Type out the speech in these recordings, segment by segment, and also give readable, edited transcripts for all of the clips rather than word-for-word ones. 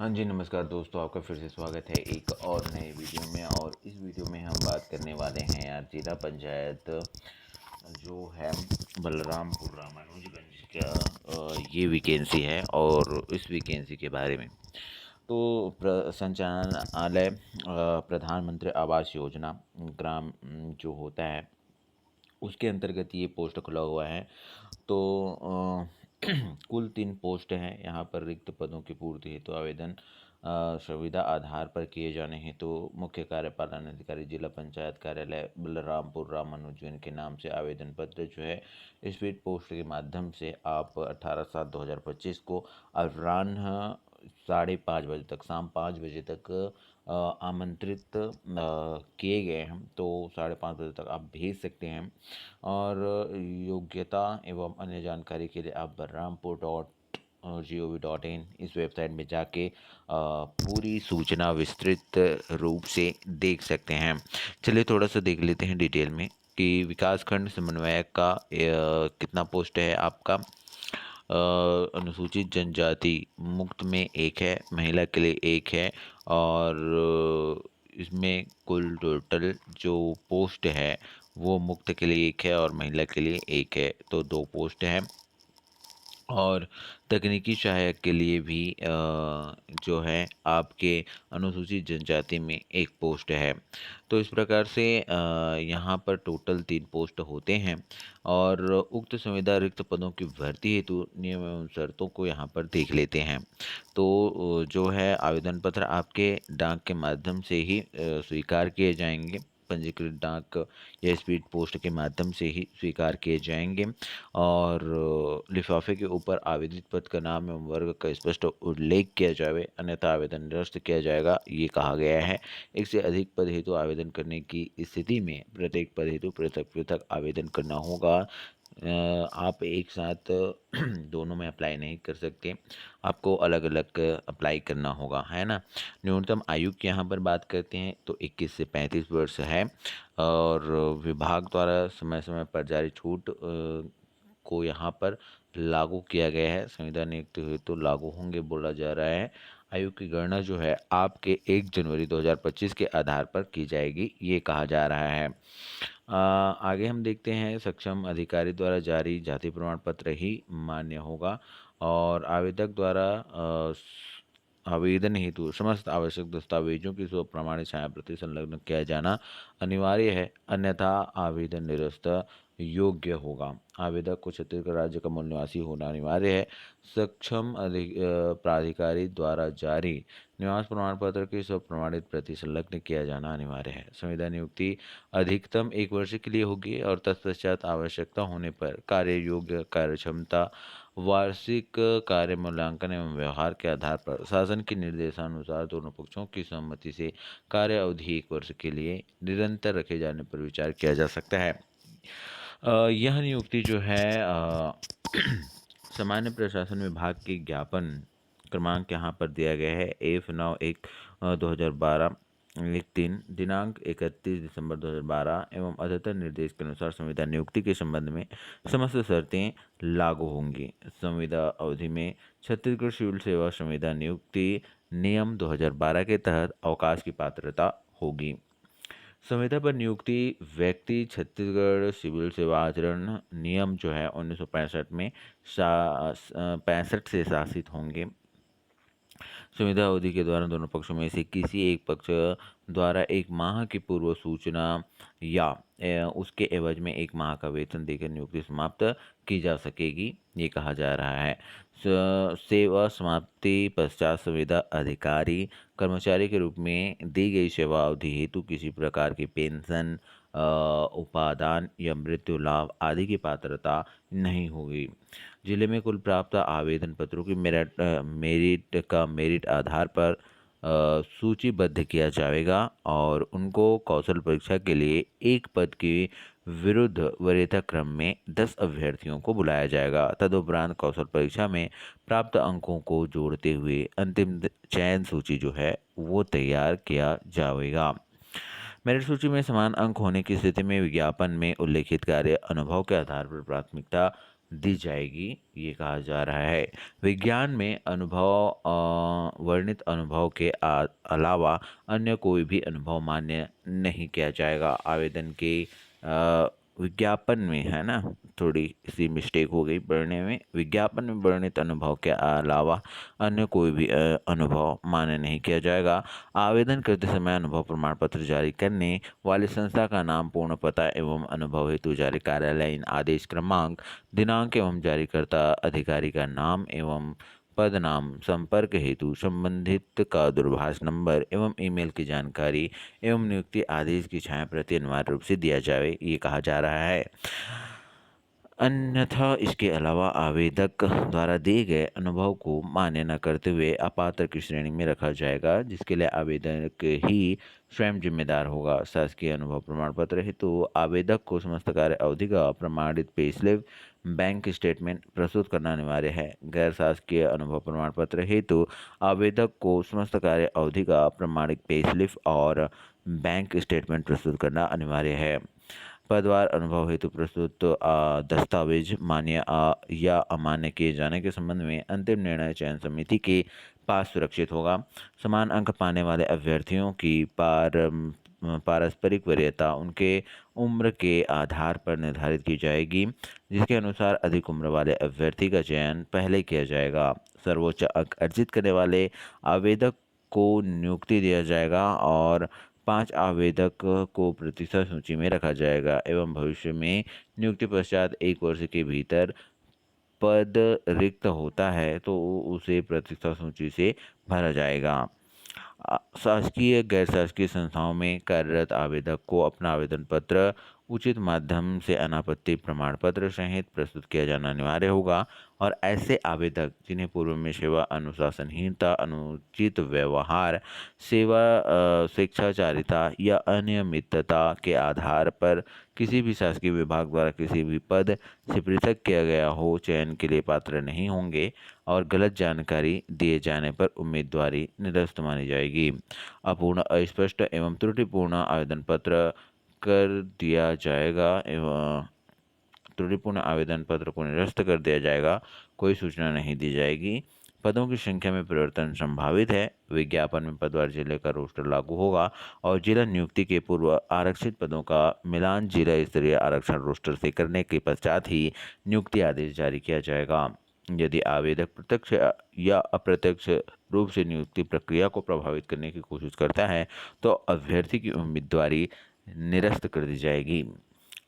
हाँ जी, नमस्कार दोस्तों, आपका फिर से स्वागत है एक और नए वीडियो में। और इस वीडियो में हम बात करने वाले हैं यार जिला पंचायत जो है बलरामपुर रामानुजगंज का ये वैकेंसी है और इस वैकेंसी के बारे में तो संचालनालय प्रधानमंत्री आवास योजना ग्राम जो होता है उसके अंतर्गत ये पोस्ट खुला हुआ है। तो कुल 3 पोस्ट हैं यहाँ पर। रिक्त पदों की पूर्ति हेतु आवेदन सुविधा आधार पर किए जाने हेतु मुख्य कार्यपालन अधिकारी जिला पंचायत कार्यालय बलरामपुर रामानुजन के नाम से आवेदन पत्र जो है स्पीड पोस्ट के माध्यम से आप 18/7/2025 को अपराह्न 5:30 बजे तक, शाम 5 बजे तक आमंत्रित किए गए हैं। तो 5:30 बजे तक आप भेज सकते हैं। और योग्यता एवं अन्य जानकारी के लिए आप bharrampur.gov.in इस वेबसाइट में जाके पूरी सूचना विस्तृत रूप से देख सकते हैं। चलिए थोड़ा सा देख लेते हैं डिटेल में कि विकासखंड समन्वयक का कितना पोस्ट है आपका। अनुसूचित जनजाति मुक्त में 1 है, महिला के लिए 1 है। और इसमें कुल टोटल जो पोस्ट है वो मुक्त के लिए 1 है और महिला के लिए 1 है, तो 2 पोस्ट हैं। और तकनीकी सहायक के लिए भी जो है आपके अनुसूचित जनजाति में 1 पोस्ट है। तो इस प्रकार से यहाँ पर टोटल 3 पोस्ट होते हैं। और उक्त संविदा रिक्त पदों की भर्ती हेतु नियम एवं शर्तों को यहाँ पर देख लेते हैं। तो जो है आवेदन पत्र आपके डाक के माध्यम से ही स्वीकार किए जाएंगे। पंजीकृत डाक या स्पीड पोस्ट के माध्यम से ही स्वीकार किए जाएंगे। और लिफाफे के ऊपर आवेदित पद का नाम एवं वर्ग का स्पष्ट उल्लेख किया जाए, अन्यथा आवेदन निरस्त किया जाएगा, ये कहा गया है। एक से अधिक पद हेतु आवेदन करने की स्थिति में प्रत्येक पद हेतु पृथक पृथक आवेदन करना होगा। आप एक साथ दोनों में अप्लाई नहीं कर सकते, आपको अलग अलग अप्लाई करना होगा, है ना। न्यूनतम आयु की यहाँ पर बात करते हैं तो 21 से 35 वर्ष है। और विभाग द्वारा समय समय पर जारी छूट को यहाँ पर लागू किया गया है। संविदा नियुक्ति हुई तो लागू होंगे बोला जा रहा है। आयु की गणना जो है आपके 1 जनवरी 2025 के आधार पर की जाएगी, ये कहा जा रहा है। आगे हम देखते हैं सक्षम अधिकारी द्वारा जारी जाति प्रमाण पत्र ही मान्य होगा। और आवेदक द्वारा आवेदन हेतु समस्त आवश्यक दस्तावेजों की स्व प्रमाणित छायाप्रति संलग्न किया जाना अनिवार्य है, अन्यथा आवेदन निरस्त योग्य होगा। आवेदक को छत्तीसगढ़ राज्य का मूल निवासी होना अनिवार्य है। सक्षम प्राधिकारी द्वारा जारी निवास प्रमाण पत्र की स्व प्रमाणित प्रति संलग्न किया जाना अनिवार्य है। संविदा नियुक्ति अधिकतम 1 वर्ष के लिए होगी और तत्पश्चात आवश्यकता होने पर कार्य योग्य कार्यक्षमता, वार्षिक कार्य मूल्यांकन एवं व्यवहार के आधार पर शासन के निर्देशानुसार दोनों पक्षों की सहमति से कार्य अवधि 1 वर्ष के लिए निरंतर रखे जाने पर विचार किया जा सकता है। यह नियुक्ति जो है सामान्य प्रशासन विभाग के ज्ञापन क्रमांक यहाँ पर दिया गया है F9/1/2012 1-3 दिनांक 31 दिसंबर 2012 एवं अद्यतन निर्देश के अनुसार संविदा नियुक्ति के संबंध में समस्त शर्तें लागू होंगी। संविदा अवधि में छत्तीसगढ़ सिविल सेवा संविदा नियुक्ति नियम 2012 के तहत अवकाश की पात्रता होगी। संविदा पर नियुक्ति व्यक्ति छत्तीसगढ़ सिविल सेवा आचरण नियम जो है 1965 में 65 से शासित होंगे। संविदा अवधि के दौरान दोनों पक्षों में से किसी एक पक्ष द्वारा 1 माह की पूर्व सूचना या उसके एवज में 1 माह का वेतन देकर नियुक्ति समाप्त की जा सकेगी, ये कहा जा रहा है। सेवा समाप्ति पश्चात संविदा अधिकारी कर्मचारी के रूप में दी गई सेवा अवधि हेतु किसी प्रकार की पेंशन, उपादान या मृत्यु लाभ आदि की पात्रता नहीं होगी। जिले में कुल प्राप्त आवेदन पत्रों की मेरिट आधार पर सूचीबद्ध किया जाएगा और उनको कौशल परीक्षा के लिए 1 पद के विरुद्ध वरीयता क्रम में 10 अभ्यर्थियों को बुलाया जाएगा। तदुपरांत कौशल परीक्षा में प्राप्त अंकों को जोड़ते हुए अंतिम चयन सूची जो है वो तैयार किया जाएगा। मेरिट सूची में समान अंक होने की स्थिति में विज्ञापन में उल्लेखित कार्य अनुभव के आधार पर प्राथमिकता दी जाएगी, ये कहा जा रहा है। विज्ञान में अनुभव वर्णित अनुभव के अलावा अन्य कोई भी अनुभव मान्य नहीं किया जाएगा। आवेदन के विज्ञापन में, है ना, थोड़ी सी मिस्टेक हो गई पढ़ने में। विज्ञापन में वर्णित अनुभव के अलावा अन्य कोई भी अनुभव मान्य नहीं किया जाएगा। आवेदन करते समय अनुभव प्रमाण पत्र जारी करने वाली संस्था का नाम, पूर्ण पता एवं अनुभव हेतु जारी कार्यालयीन आदेश क्रमांक, दिनांक एवं जारीकर्ता अधिकारी का नाम एवं पद नाम, संपर्क हेतु संबंधित का दूरभाष नंबर एवं ईमेल की जानकारी एवं नियुक्ति आदेश की छायाप्रति अनिवार्य रूप से दिया जाए, ये कहा जा रहा है। अन्यथा इसके अलावा आवेदक द्वारा दिए गए अनुभव को मान्य न करते हुए अपात्र की श्रेणी में रखा जाएगा, जिसके लिए आवेदक ही स्वयं जिम्मेदार होगा। शासकीय अनुभव प्रमाण पत्र हेतु आवेदक को समस्त कार्य अवधि का प्रमाणित पे स्लिप, बैंक स्टेटमेंट प्रस्तुत करना अनिवार्य है। गैर शासकीय अनुभव प्रमाण पत्र हेतु आवेदक को समस्त कार्य अवधि का प्रमाणित पे स्लिप और बैंक स्टेटमेंट प्रस्तुत करना अनिवार्य है। पदवार अनुभव हेतु प्रस्तुत दस्तावेज मान्य या अमान्य किए जाने के संबंध में अंतिम निर्णय चयन समिति के पास सुरक्षित होगा। समान अंक पाने वाले अभ्यर्थियों की पारस्परिक वरीयता उनके उम्र के आधार पर निर्धारित की जाएगी, जिसके अनुसार अधिक उम्र वाले अभ्यर्थी का चयन पहले किया जाएगा। सर्वोच्च अंक अर्जित करने वाले आवेदक को नियुक्ति दिया जाएगा और 5 आवेदक को प्रतिशत सूची में रखा जाएगा एवं भविष्य में नियुक्ति पश्चात 1 वर्ष के भीतर पद रिक्त होता है तो उसे प्रतिशत सूची से भरा जाएगा। शासकीय गैर शासकीय संस्थाओं में कार्यरत आवेदक को अपना आवेदन पत्र उचित माध्यम से अनापत्ति प्रमाण पत्र सहित प्रस्तुत किया जाना अनिवार्य होगा और ऐसे आवेदक जिन्हें पूर्व में सेवा अनुशासनहीनता, अनुचित व्यवहार, सेवा स्वेच्छाचारिता या अनियमितता के आधार पर किसी भी शासकीय विभाग द्वारा किसी भी पद से पृथक किया गया हो, चयन के लिए पात्र नहीं होंगे और गलत जानकारी दिए जाने पर उम्मीदवारी निरस्त मानी जाएगी। अपूर्ण, अस्पष्ट एवं त्रुटिपूर्ण आवेदन पत्र कर दिया जाएगा एवं त्रुटिपूर्ण आवेदन पत्र को निरस्त कर दिया जाएगा, कोई सूचना नहीं दी जाएगी। पदों की संख्या में परिवर्तन संभावित है। विज्ञापन में पदवार जिले का रोस्टर लागू होगा और जिला नियुक्ति के पूर्व आरक्षित पदों का मिलान जिला स्तरीय आरक्षण रोस्टर से करने के पश्चात ही नियुक्ति आदेश जारी किया जाएगा। यदि आवेदक प्रत्यक्ष या अप्रत्यक्ष रूप से नियुक्ति प्रक्रिया को प्रभावित करने की कोशिश करता है तो अभ्यर्थी की उम्मीदवारी निरस्त कर दी जाएगी।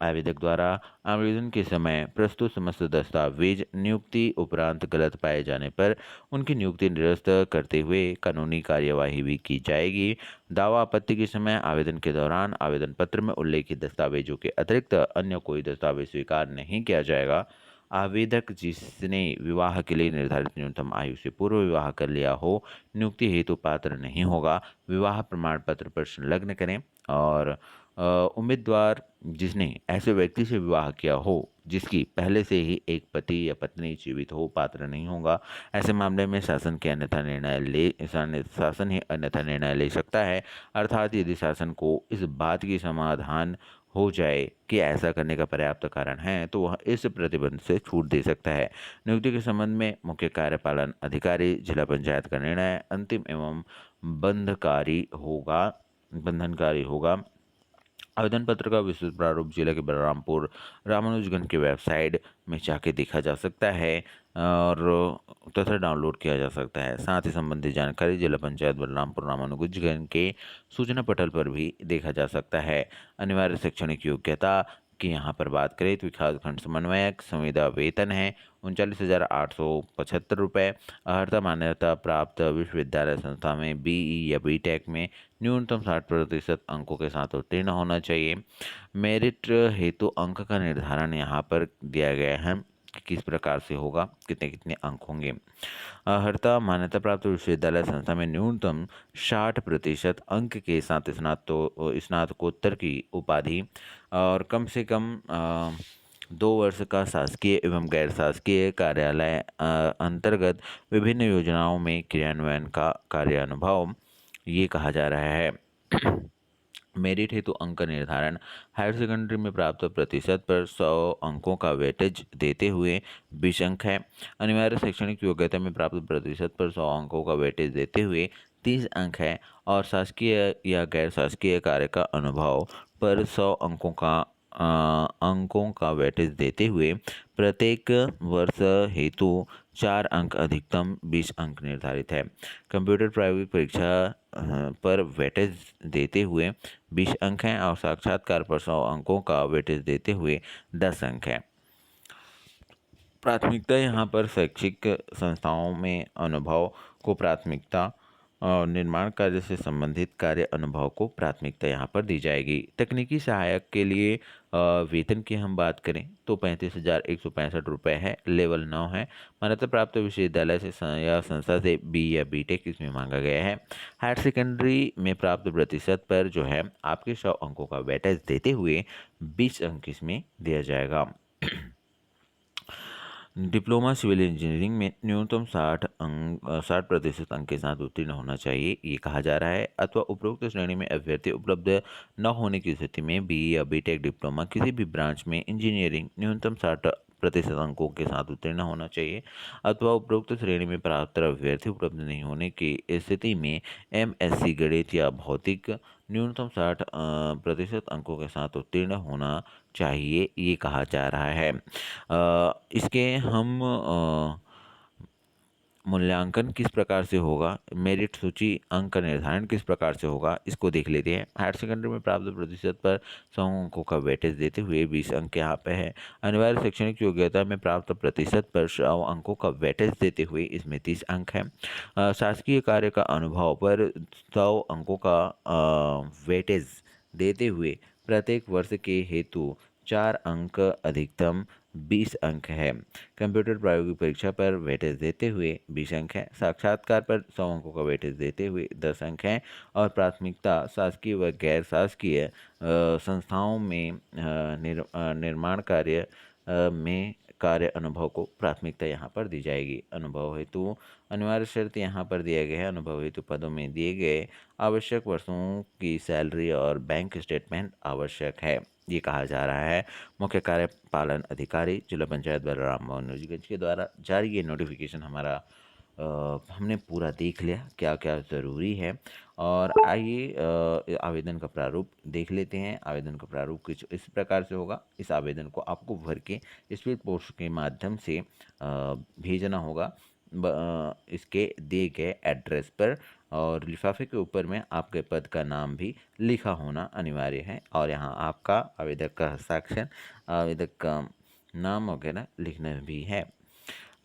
आवेदक द्वारा आवेदन के समय प्रस्तुत समस्त दस्तावेज नियुक्ति उपरांत गलत पाए जाने पर उनकी नियुक्ति निरस्त करते हुए कानूनी कार्यवाही भी की जाएगी। दावा आपत्ति के समय आवेदन के दौरान आवेदन पत्र में उल्लेखित दस्तावेजों के अतिरिक्त अन्य कोई दस्तावेज स्वीकार नहीं किया जाएगा। आवेदक जिसने विवाह के लिए निर्धारित न्यूनतम आयु से पूर्व विवाह कर लिया हो, नियुक्ति हेतु पात्र नहीं होगा। विवाह प्रमाण पत्र पर संलग्न करें और उम्मीदवार जिसने ऐसे व्यक्ति से विवाह किया हो जिसकी पहले से ही एक पति या पत्नी जीवित हो, पात्र नहीं होगा। ऐसे मामले में शासन ही अन्यथा निर्णय ले सकता है। अर्थात यदि शासन को इस बात की समाधान हो जाए कि ऐसा करने का पर्याप्त कारण है तो वह इस प्रतिबंध से छूट दे सकता है। नियुक्ति के संबंध में मुख्य कार्यपालन अधिकारी जिला पंचायत का निर्णय अंतिम एवं बंधनकारी होगा। आवेदन पत्र का विस्तृत प्रारूप जिले के बलरामपुर रामानुजगंज की वेबसाइट में जाके देखा जा सकता है और तथा डाउनलोड किया जा सकता है। साथ ही संबंधित जानकारी जिला पंचायत बलरामपुर रामानुजगंज के सूचना पटल पर भी देखा जा सकता है। अनिवार्य शैक्षणिक योग्यता की यहाँ पर बात करें तो विकासखंड समन्वयक संविदा वेतन है 39,875 रुपये। अर्हता मान्यता प्राप्त विश्वविद्यालय संस्था में बीई या बीटेक में न्यूनतम 60% अंकों के साथ उत्तीर्ण होना चाहिए। मेरिट हेतु अंक का निर्धारण यहाँ पर दिया गया है कि किस प्रकार से होगा, कितने कितने अंक होंगे। अर्हता मान्यता प्राप्त विश्वविद्यालय संस्था में न्यूनतम 60% अंक के साथ स्नातकोत्तर की उपाधि और कम से कम 2 वर्ष का शासकीय एवं गैर शासकीय कार्यालय अंतर्गत विभिन्न योजनाओं में क्रियान्वयन का कार्यानुभव, ये कहा जा रहा है। मेरिट हेतु अंक निर्धारण। हायर सेकेंडरी में प्राप्त प्रतिशत पर 100 अंकों का वेटेज देते हुए 20 अंक है। अनिवार्य शैक्षणिक योग्यता में प्राप्त प्रतिशत पर 100 अंकों का वेटेज देते हुए 30 अंक है और शासकीय या गैर शासकीय कार्य का अनुभव पर 100 अंकों का वेटेज देते हुए प्रत्येक वर्ष हेतु 4 अंक अधिकतम 20 अंक निर्धारित है। कंप्यूटर प्रायोगिक परीक्षा पर वेटेज देते हुए 20 अंक हैं और साक्षात्कार पर 100 अंकों का वेटेज देते हुए 10 अंक है। प्राथमिकता यहाँ पर शैक्षिक संस्थाओं में अनुभव को प्राथमिकता और निर्माण कार्य से संबंधित कार्य अनुभव को प्राथमिकता यहाँ पर दी जाएगी। तकनीकी सहायक के लिए वेतन की हम बात करें तो 35,165 रुपये है, लेवल 9 है। मान्यता प्राप्त विश्वविद्यालय से या संस्था से बी या बीटेक इसमें मांगा गया है। हायर सेकेंडरी में प्राप्त प्रतिशत पर जो है आपके 100 अंकों का वेटेज देते हुए 20 अंक इसमें दिया जाएगा। डिप्लोमा सिविल इंजीनियरिंग में न्यूनतम 60% अंक के साथ उत्तीर्ण होना चाहिए, ये कहा जा रहा है। अथवा उपरोक्त श्रेणी में अभ्यर्थी उपलब्ध न होने की स्थिति में बी या बीटेक डिप्लोमा किसी भी ब्रांच में इंजीनियरिंग न्यूनतम 60% अंकों के साथ उत्तीर्ण होना चाहिए। अथवा उपरोक्त श्रेणी में प्राप्त अभ्यर्थी उपलब्ध नहीं होने की स्थिति में एमएससी गणित या भौतिक न्यूनतम 60% अंकों के साथ उत्तीर्ण होना चाहिए, ये कहा जा रहा है। इसके हम मूल्यांकन किस प्रकार से होगा, मेरिट सूची अंक का निर्धारण किस प्रकार से होगा, इसको देख लेते हैं। हायर सेकेंडरी में प्राप्त प्रतिशत पर 100 अंकों का वेटेज देते हुए 20 अंक यहाँ पे है। अनिवार्य शैक्षणिक योग्यता में प्राप्त प्रतिशत पर 100 अंकों का वेटेज देते हुए इसमें 30 अंक है। शासकीय कार्य का अनुभव पर 100 अंकों का वेटेज देते हुए प्रत्येक वर्ष के हेतु 4 अंक अधिकतम 20 अंक है। कंप्यूटर प्रायोगिक परीक्षा पर वेटेज देते हुए 20 अंक है। साक्षात्कार पर 100 अंकों का वेटेज देते हुए 10 अंक हैं और प्राथमिकता शासकीय व गैर शासकीय संस्थाओं में निर्माण कार्य में कार्य अनुभव को प्राथमिकता यहाँ पर दी जाएगी। अनुभव हेतु अनिवार्य शर्त यहाँ पर दिया गया है। अनुभव हेतु पदों में दिए गए आवश्यक वर्षों की सैलरी और बैंक स्टेटमेंट आवश्यक है, ये कहा जा रहा है। मुख्य कार्यपालन अधिकारी जिला पंचायत बलराम मोहन के द्वारा जारी ये नोटिफिकेशन हमारा हमने पूरा देख लिया क्या क्या ज़रूरी है। और आइए आवेदन का प्रारूप देख लेते हैं। आवेदन का प्रारूप कुछ इस प्रकार से होगा। इस आवेदन को आपको भर के स्पीड पोस्ट के माध्यम से भेजना होगा इसके दिए गए एड्रेस पर, और लिफाफे के ऊपर में आपके पद का नाम भी लिखा होना अनिवार्य है और यहाँ आपका आवेदक का हस्ताक्षर, आवेदक का नाम वगैरह लिखना भी है।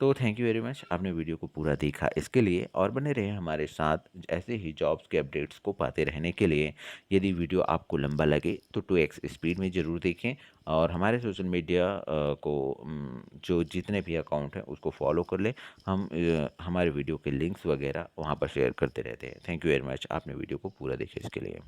तो थैंक यू वेरी मच, आपने वीडियो को पूरा देखा इसके लिए, और बने रहे हमारे साथ ऐसे ही जॉब्स के अपडेट्स को पाते रहने के लिए। यदि वीडियो आपको लंबा लगे तो 2x स्पीड में ज़रूर देखें और हमारे सोशल मीडिया को जो जितने भी अकाउंट हैं उसको फॉलो कर लें। हम हमारे वीडियो के लिंक्स वगैरह वहाँ पर शेयर करते रहते हैं। थैंक यू वेरी मच, आपने वीडियो को पूरा देखा इसके लिए।